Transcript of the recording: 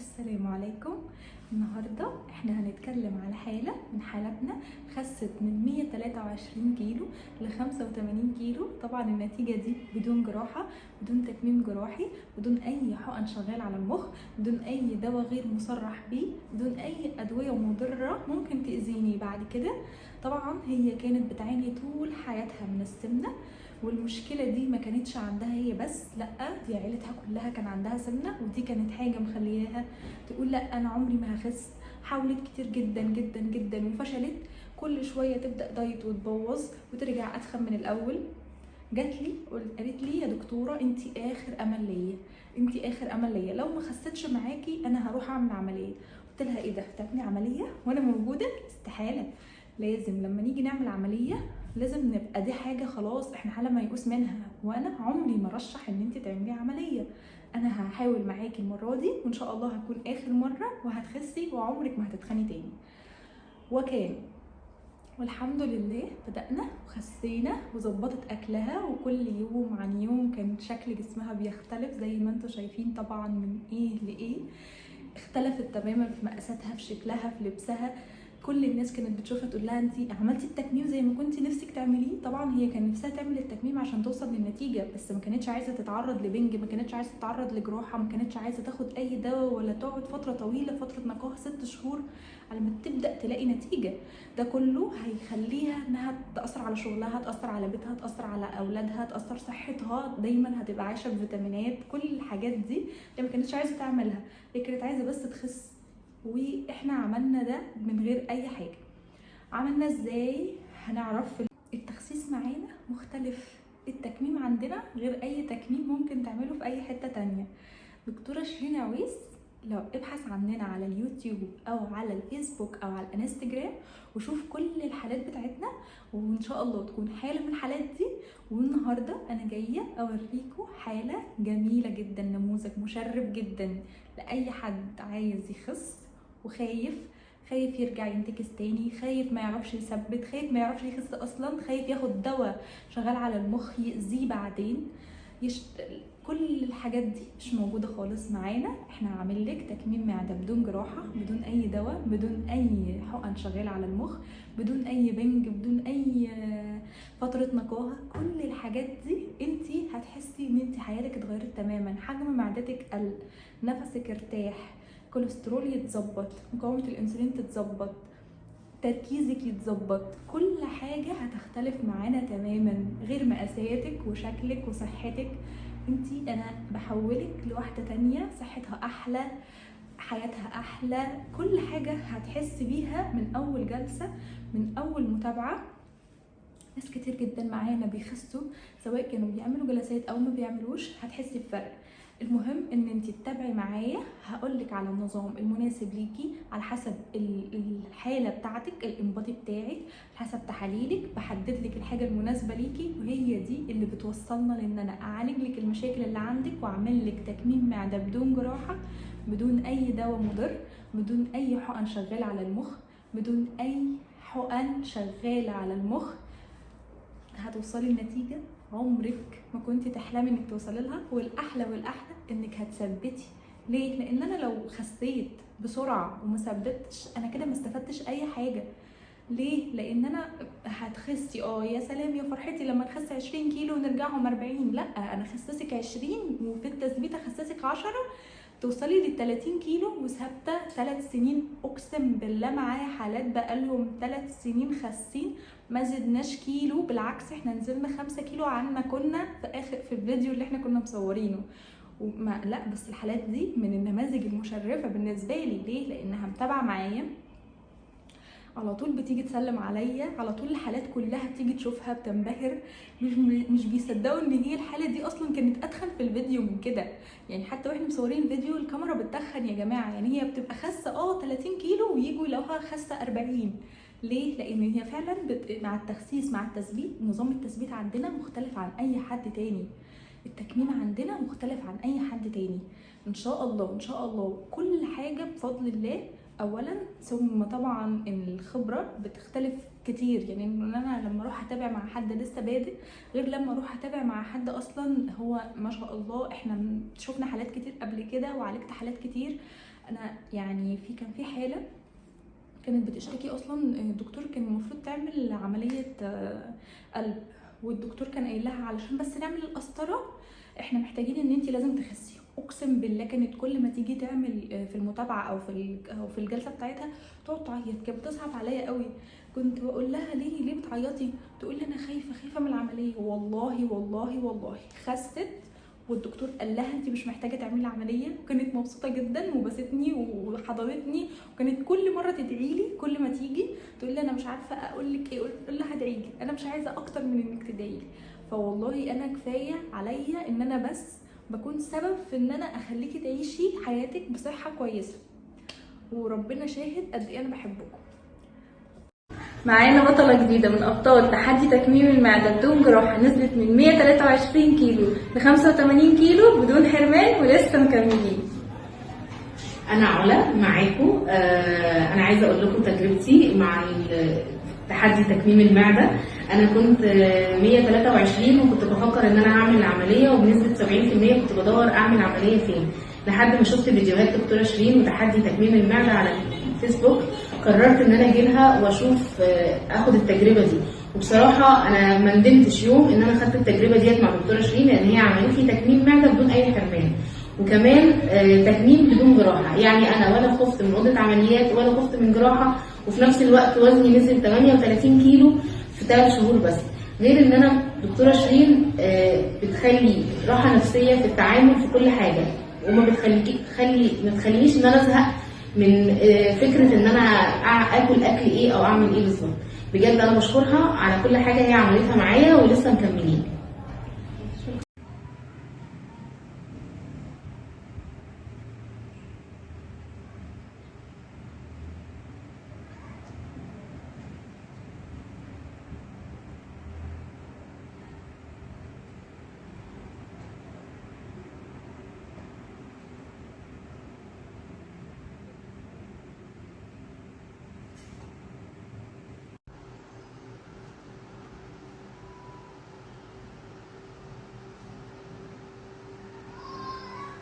السلام عليكم. النهاردة احنا هنتكلم على حالة من حالاتنا خست من 123 كيلو ل 85 كيلو. طبعا النتيجة دي بدون جراحة، بدون تكميم جراحي، بدون اي حقن شغال على المخ، بدون اي دواء غير مصرح بيه، بدون اي ادوية مضرة ممكن تأذيني بعد كده. طبعا هي كانت بتعاني طول حياتها من السمنة، والمشكله دي ما كانتش عندها هي بس، لا دي عيلتها كلها كان عندها سمنه، ودي كانت حاجه مخلياها تقول لا انا عمري ما هخس. حاولت كتير جدا جدا جدا وفشلت. كل شويه تبدا دايت وتبوظ وترجع اتخن من الاول. جات لي قالت لي يا دكتوره انت اخر امل ليا، انت اخر امل ليا، لو ما خستش معاكي انا هروح اعمل عمليه. قلت لها ايه ده، تعملي عمليه وانا موجوده؟ استحاله. لازم لما نيجي نعمل عمليه لازم نبقى دي حاجه خلاص احنا حاله ميؤوس منها، وانا عمري ما رشح ان انت تعملي عمليه. انا هحاول معاكي المره دي وان شاء الله هتكون اخر مره وهتخسي وعمرك ما هتتخني تاني. وكان والحمد لله بدأنا وخسينا وظبطت اكلها، وكل يوم عن يوم كان شكل جسمها بيختلف زي ما انتم شايفين. طبعا من ايه لايه اختلفت تماما في مقاساتها، في شكلها، في لبسها. كل الناس كانت بتشوفها تقول لها انت عملتي التكميم زي ما كنتي نفسك تعمليه. طبعا هي كان نفسها تعمل التكميم عشان توصل للنتيجه، بس ما كانتش عايزه تتعرض لبنج، ما كانتش عايزه تتعرض لجراحه، ما كانتش عايزه تاخد اي دواء ولا تقعد فتره طويله، فتره نقاهه 6 شهور على ما تبدا تلاقي نتيجه. ده كله هيخليها انها تاثر على شغلها، تاثر على بيتها، تاثر على اولادها، تاثر صحتها، دايما هتبقى عايشه بفيتامينات. كل الحاجات دي هي ما كانتش عايزه تعملها، هي كانت عايزه بس تخس. واحنا عملنا ده من غير اي حاجه. عملنا ازاي؟ هنعرف. التخسيس معانا مختلف، التكميم عندنا غير اي تكميم ممكن تعمله في اي حته تانية. دكتوره شيرين عويس، لو ابحث عننا على اليوتيوب او على الفيسبوك او على الانستجرام وشوف كل الحالات بتاعتنا، وان شاء الله تكون حاله من الحالات دي. والنهارده انا جايه اوريكم حاله جميله جدا، نموذج مشرف جدا لاي حد عايز يخس وخايف، خايف يرجع ينتكس تاني، خايف ما يعرفش يثبت، خايف ما يعرفش يخس اصلا، خايف ياخد دواء شغال على المخ يأذيه بعدين. كل الحاجات دي مش موجوده خالص معانا. احنا عامل لك تكميم معده بدون جراحه، بدون اي دواء، بدون اي حقن شغال على المخ، بدون اي بنج، بدون اي فتره نقاهه. كل الحاجات دي انت هتحسي ان انت حياتك اتغيرت تماما، حجم معدتك قل، نفسك ارتاح، كوليسترول يتظبط، مقاومه الانسولين تتظبط، تركيزك يتظبط، كل حاجه هتختلف معانا تماما، غير مقاساتك وشكلك وصحتك. انتي انا بحولك لواحده تانية، صحتها احلى، حياتها احلى، كل حاجه هتحس بيها من اول جلسه، من اول متابعه. ناس كتير جدا معانا بيخسوا سواء كانوا بيعملوا جلسات او ما بيعملوش، هتحسي بفرق. المهم ان انت تتابعي معايا، هقولك على النظام المناسب ليكي على حسب الحاله بتاعتك، الانبادي بتاعك، على حسب تحاليلك، بحدد لك الحاجه المناسبه ليكي، وهي دي اللي بتوصلنا لان انا اعالج لك المشاكل اللي عندك واعمل لك تكميم معده بدون جراحه، بدون اي دواء مضر، بدون اي حقن شغاله على المخ، بدون اي حقن شغاله على المخ. هتوصلي لنتيجه عمرك ما كنت تحلمي انك توصلي لها، والاحلى والاحلى انك هتثبتي. ليه؟ لان انا لو خسيت بسرعه وما ثبتش انا كده ما استفدتش اي حاجه. ليه؟ لان انا هتخسي يا سلام يا فرحتي لما تخسي 20 كيلو ونرجعهم 40. لا، انا خسسك 20 وفي التثبيت اخسسك 10 توصلي لل 30 كيلو وثابته 3 سنين. اقسم بالله معايا حالات بقالهم 3 سنين خاسين ما زدناش كيلو، بالعكس احنا نزلنا 5 كيلو عن ما كنا في الفيديو اللي احنا كنا مصورينه. وما لا بس الحالات دي من النماذج المشرفه بالنسبه لي. ليه؟ لانها متابعه معايا على طول، بتيجي تسلم عليا على طول، الحالات كلها بتيجي تشوفها بتنبهر، مش بيصدقوا ان هي الحاله دي اصلا كانت اتخن في الفيديو من كده. يعني حتى واحنا مصورين الفيديو الكاميرا بتتخن يا جماعه، يعني هي بتبقى خاسه 30 كيلو ويجوا يلاقوها خاسه 40. ليه؟ لان هي فعلا مع التخسيس مع التثبيت، نظام التثبيت عندنا مختلف عن اي حد تاني، التكميم عندنا مختلف عن اي حد تاني. ان شاء الله ان شاء الله كل حاجه بفضل الله اولا، ثم طبعا الخبره بتختلف كتير. يعني ان انا لما اروح اتابع مع حد لسه بادئ غير لما اروح اتابع مع حد اصلا هو ما شاء الله. احنا شفنا حالات كتير قبل كده وعالجت حالات كتير. انا يعني كان في حاله كانت بتشتكي اصلا، الدكتور كان المفروض تعمل عمليه قلب، والدكتور كان قايل لها علشان بس نعمل القسطره احنا محتاجين ان انت لازم تخسي. اقسم بالله كانت كل ما تيجي تعمل في المتابعه او في الجلسه بتاعتها تقعد تعيط، كانت بتصعب عليا قوي. كنت بقول لها ليه بتعيطي؟ تقول لي انا خايفه من العمليه. والله والله والله خست، والدكتور قال لها انت مش محتاجه تعملي عمليه، وكانت مبسوطه جدا وبستني وحضنتني، وكانت كل مره تدعي لي. كل ما تيجي تقول لي انا مش عارفه اقول لك ايه، اقول لها ادعي لي، انا مش عايزه اكتر من انك تدعي لي. فوالله انا كفايه عليا ان انا بس بكون سبب في ان انا اخليكي تعيشي حياتك بصحه كويسه، وربنا شاهد قد ايه انا بحبكم. معانا بطلة جديدة من أبطال تحدي تكميم المعدة بدون جراحة، نزلت من 123 كيلو ل 85 كيلو بدون حرمان ولسه مكملين. أنا علا معاكم. أنا عايزة أقول لكم تجربتي مع تحدي تكميم المعدة. أنا كنت 123 وكنت بفكر إن أنا هعمل العملية، وبنسبة 70% كنت بدور أعمل عملية فين، لحد ما شفت فيديوهات دكتورة شيرين وتحدي تكميم المعدة على الفيسبوك. قررت ان انا اجي لها واشوف اخد التجربه دي. وبصراحه انا ما ندمتش يوم ان انا خدت التجربه ديت مع دكتوره شيرين، لان هي عملت لي تكميم معده بدون اي حرمان، وكمان تكميم بدون جراحه. يعني انا ولا خفت من اوضه عمليات ولا خفت من جراحه، وفي نفس الوقت وزني نزل 38 كيلو في 3 شهور بس. غير ان انا دكتوره شيرين بتخلي راحه نفسيه في التعامل في كل حاجه، وما ما تخلينيش ان انا ازهق من فكره ان انا اكل ايه او اعمل ايه بالظبط. بجد انا بشكرها على كل حاجه هي عملتها معايا ولسه مكملين.